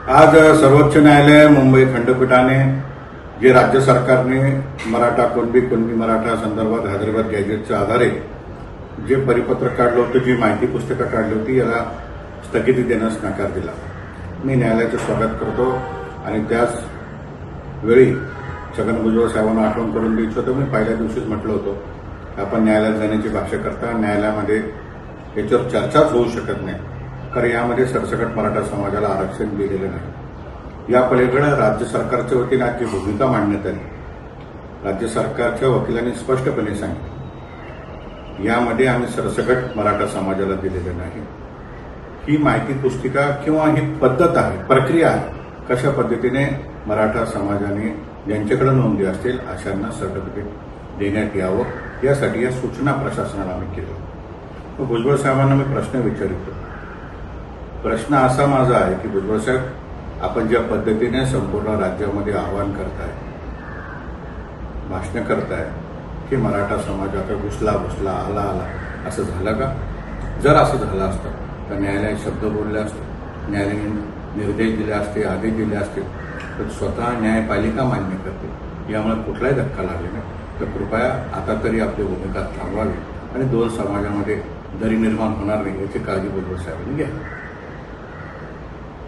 आज सर्वोच्च न्यायालय मुंबई खंडपीठाने जे राज्य सरकारने मराठा कुणबी मराठा संदर्भात हैदराबाद गॅजेटच्या आधारे जे परिपत्रक काढलं होतं, जी माहिती पुस्तिका काढली होती, याला स्थगिती देण्यास नकार दिला. मी न्यायालयाचं स्वागत करतो आणि त्याच वेळी छगन भुजबळ साहेबांना आठवण करून देऊ इच्छितो. मी पहिल्या दिवशीच म्हटलं होतं आपण न्यायालयात जाण्याची भाषा करता न्यायालयामध्ये याच्यावर चर्चाच होऊ शकत नाही, कारण यामध्ये सरसकट मराठा समाजाला आरक्षण दिलेलं नाही. या पलीकडे राज्य सरकारच्या वतीने आजची भूमिका मांडण्यात आली. राज्य सरकारच्या वकिलांनी स्पष्टपणे सांगितलं यामध्ये आम्ही सरसकट मराठा समाजाला दिलेलं नाही. ही माहिती पुस्तिका किंवा ही पद्धत आहे, प्रक्रिया आहे, कशा पद्धतीने मराठा समाजाने ज्यांच्याकडे नोंदी असतील अशांना सर्टिफिकेट देण्यात यावं यासाठी या सूचना प्रशासनाला आम्ही केल्या. भुजबळ साहेबांना मी प्रश्न विचारितो. प्रश्न असा माझा आहे की भुजबळ साहेब, आपण ज्या पद्धतीने संपूर्ण राज्यामध्ये आवाहन करताय, भाषणं करताय की मराठा समाज आता घुसला आला असं झालं का? जर असं झालं असतं तर न्यायालयात शब्द बोलले असते, न्यायालयाने निर्देश दिले असते, आदेश दिले असते, तर स्वतः न्यायपालिका मान्य करते. यामुळे कुठलाही धक्का लागला नाही. तर कृपया आता तरी आपली भूमिका थांबवावी आणि दोन समाजामध्ये दरी निर्माण होणार नाही याची काळजी भुजबळ साहेबांनी घ्या.